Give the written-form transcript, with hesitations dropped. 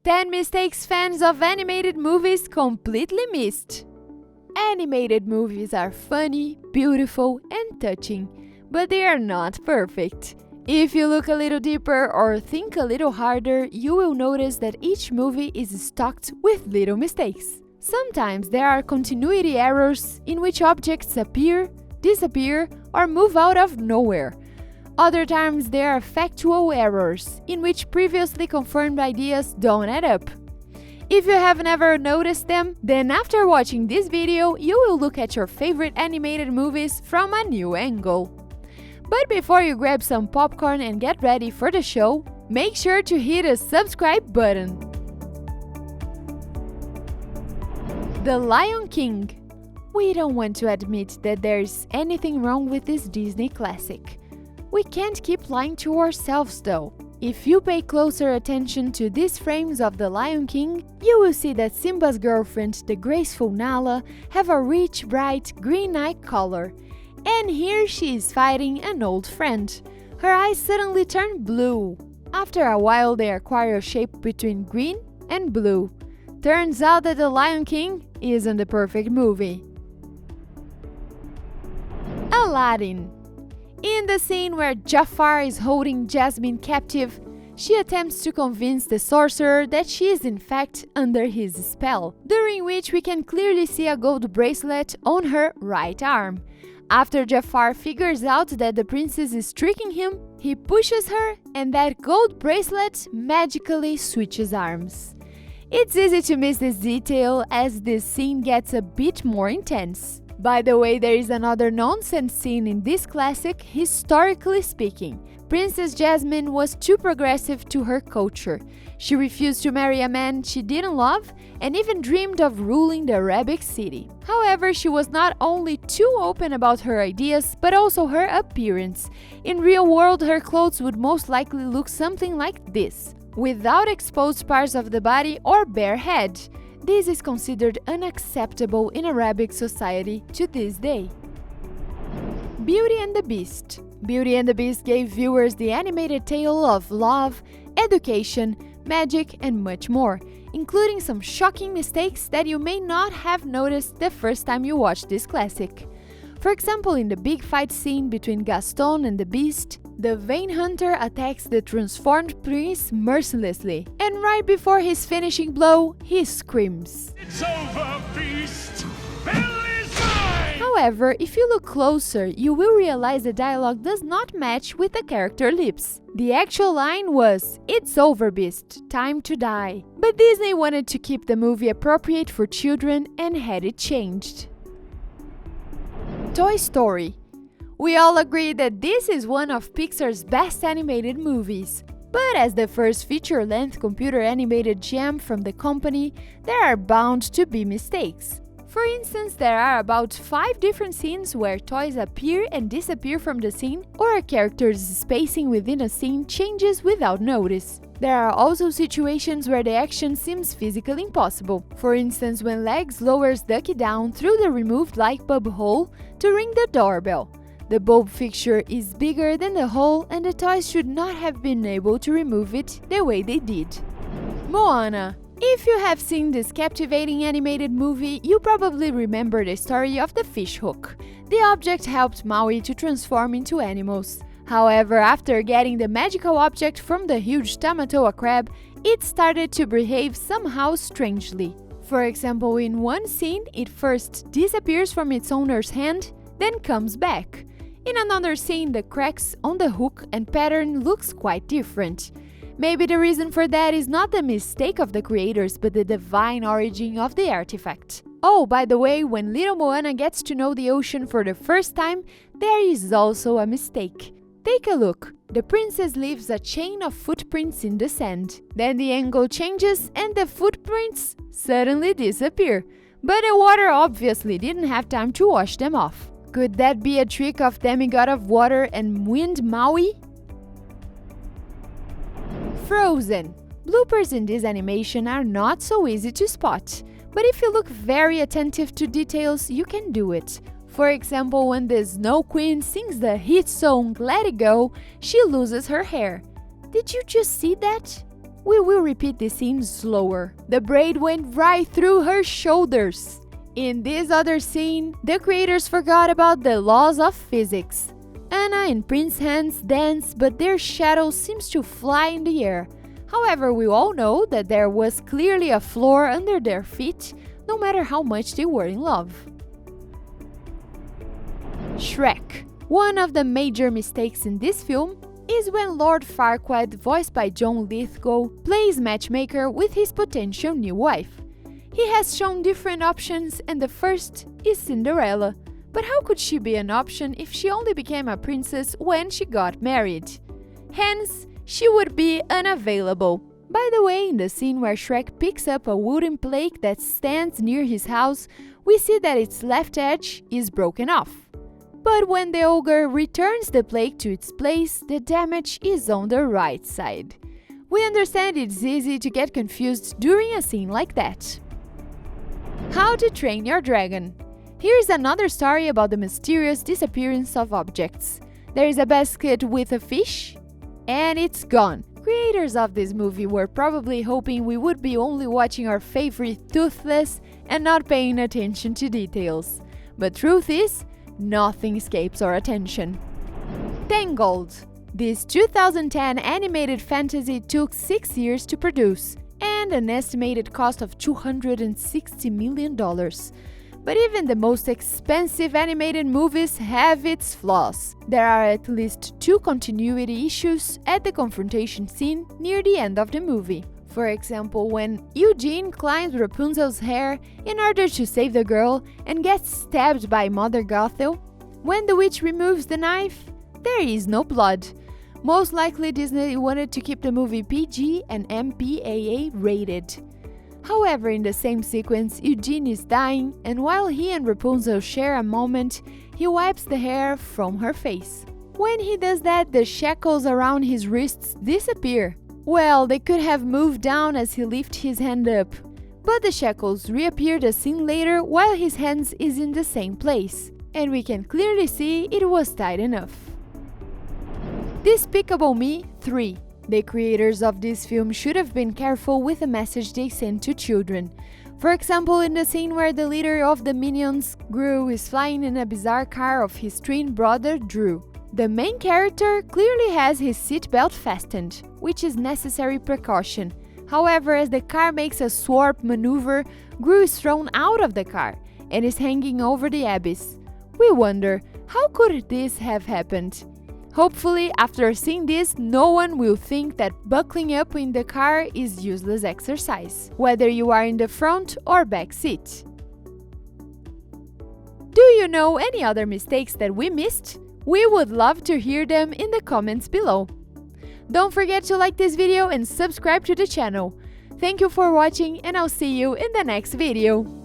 10 mistakes fans of animated movies completely missed. Animated movies are funny, beautiful, and touching, but they are not perfect. If you look a little deeper or think a little harder, you will notice that each movie is stocked with little mistakes. Sometimes there are continuity errors in which objects appear, disappear, or move out of nowhere. Other times there are factual errors in which previously confirmed ideas don't add up. If you have never noticed them, then after watching this video, you will look at your favorite animated movies from a new angle. But before you grab some popcorn and get ready for the show, make sure to hit the subscribe button. The Lion King. We don't want to admit that there's anything wrong with this Disney classic. We can't keep lying to ourselves though. If you pay closer attention to these frames of The Lion King, you will see that Simba's girlfriend, the graceful Nala, have a rich, bright green eye color. And here she is fighting an old friend. Her eyes suddenly turn blue. After a while they acquire a shape between green and blue. Turns out that The Lion King isn't the perfect movie. Aladdin. In the scene where Jafar is holding Jasmine captive, she attempts to convince the sorcerer that she is in fact under his spell, during which we can clearly see a gold bracelet on her right arm. After Jafar figures out that the princess is tricking him, he pushes her and that gold bracelet magically switches arms. It's easy to miss this detail as this scene gets a bit more intense. By the way, there is another nonsense scene in this classic, historically speaking. Princess Jasmine was too progressive to her culture. She refused to marry a man she didn't love and even dreamed of ruling the Arabic city. However, she was not only too open about her ideas, but also her appearance. In real world, her clothes would most likely look something like this, without exposed parts of the body or bare head. This is considered unacceptable in Arabic society to this day. Beauty and the Beast. Beauty and the Beast gave viewers the animated tale of love, education, magic, and much more, including some shocking mistakes that you may not have noticed the first time you watched this classic. For example, in the big fight scene between Gaston and the Beast, the vain hunter attacks the transformed prince mercilessly, and right before his finishing blow, he screams. It's over, Beast! Belle is mine! However, if you look closer, you will realize the dialogue does not match with the character lips. The actual line was, "It's over, Beast, time to die." But Disney wanted to keep the movie appropriate for children and had it changed. Toy Story. We all agree that this is one of Pixar's best animated movies. But as the first feature-length computer-animated gem from the company, there are bound to be mistakes. For instance, there are about 5 different scenes where toys appear and disappear from the scene, or a character's spacing within a scene changes without notice. There are also situations where the action seems physically impossible. For instance, when Legs lowers Ducky down through the removed light bulb hole to ring the doorbell. The bulb fixture is bigger than the hole and the toys should not have been able to remove it the way they did. Moana. If you have seen this captivating animated movie, you probably remember the story of the fish hook. The object helped Maui to transform into animals. However, after getting the magical object from the huge Tamatoa crab, it started to behave somehow strangely. For example, in one scene, it first disappears from its owner's hand, then comes back. In another scene, the cracks on the hook and pattern looks quite different. Maybe the reason for that is not the mistake of the creators, but the divine origin of the artifact. Oh, by the way, when little Moana gets to know the ocean for the first time, there is also a mistake. Take a look. The princess leaves a chain of footprints in the sand. Then the angle changes and the footprints suddenly disappear. But the water obviously didn't have time to wash them off. Could that be a trick of Demigod of Water and Wind Maui? Frozen. Bloopers in this animation are not so easy to spot, but if you look very attentive to details, you can do it. For example, when the Snow Queen sings the hit song Let It Go, she loses her hair. Did you just see that? We will repeat this scene slower. The braid went right through her shoulders. In this other scene, the creators forgot about the laws of physics. Anna and Prince Hans dance, but their shadow seems to fly in the air. However, we all know that there was clearly a floor under their feet, no matter how much they were in love. Shrek. One of the major mistakes in this film is when Lord Farquaad, voiced by John Lithgow, plays matchmaker with his potential new wife. He has shown different options, and the first is Cinderella. But how could she be an option if she only became a princess when she got married? Hence, she would be unavailable. By the way, in the scene where Shrek picks up a wooden plate that stands near his house, we see that its left edge is broken off. But when the ogre returns the plate to its place, the damage is on the right side. We understand it's easy to get confused during a scene like that. How to Train Your Dragon. Here's another story about the mysterious disappearance of objects. There is a basket with a fish, and it's gone. Creators of this movie were probably hoping we would be only watching our favorite Toothless and not paying attention to details. But truth is, nothing escapes our attention. Tangled. This 2010 animated fantasy took 6 years to produce and an estimated cost of $260 million. But even the most expensive animated movies have its flaws. There are at least 2 continuity issues at the confrontation scene near the end of the movie. For example, when Eugene climbs Rapunzel's hair in order to save the girl and gets stabbed by Mother Gothel, when the witch removes the knife, there is no blood. Most likely Disney wanted to keep the movie PG and MPAA rated. However, in the same sequence, Eugene is dying, and while he and Rapunzel share a moment, he wipes the hair from her face. When he does that, the shackles around his wrists disappear. Well, they could have moved down as he lifts his hand up, but the shackles reappeared a scene later while his hands is in the same place, and we can clearly see it was tight enough. Despicable Me 3. The creators of this film should have been careful with the message they sent to children. For example, in the scene where the leader of the Minions, Gru, is flying in a bizarre car of his twin brother Drew. The main character clearly has his seatbelt fastened, which is necessary precaution. However, as the car makes a swarp maneuver, Gru is thrown out of the car and is hanging over the abyss. We wonder, how could this have happened? Hopefully, after seeing this, no one will think that buckling up in the car is useless exercise, whether you are in the front or back seat. Do you know any other mistakes that we missed? We would love to hear them in the comments below. Don't forget to like this video and subscribe to the channel. Thank you for watching, and I'll see you in the next video.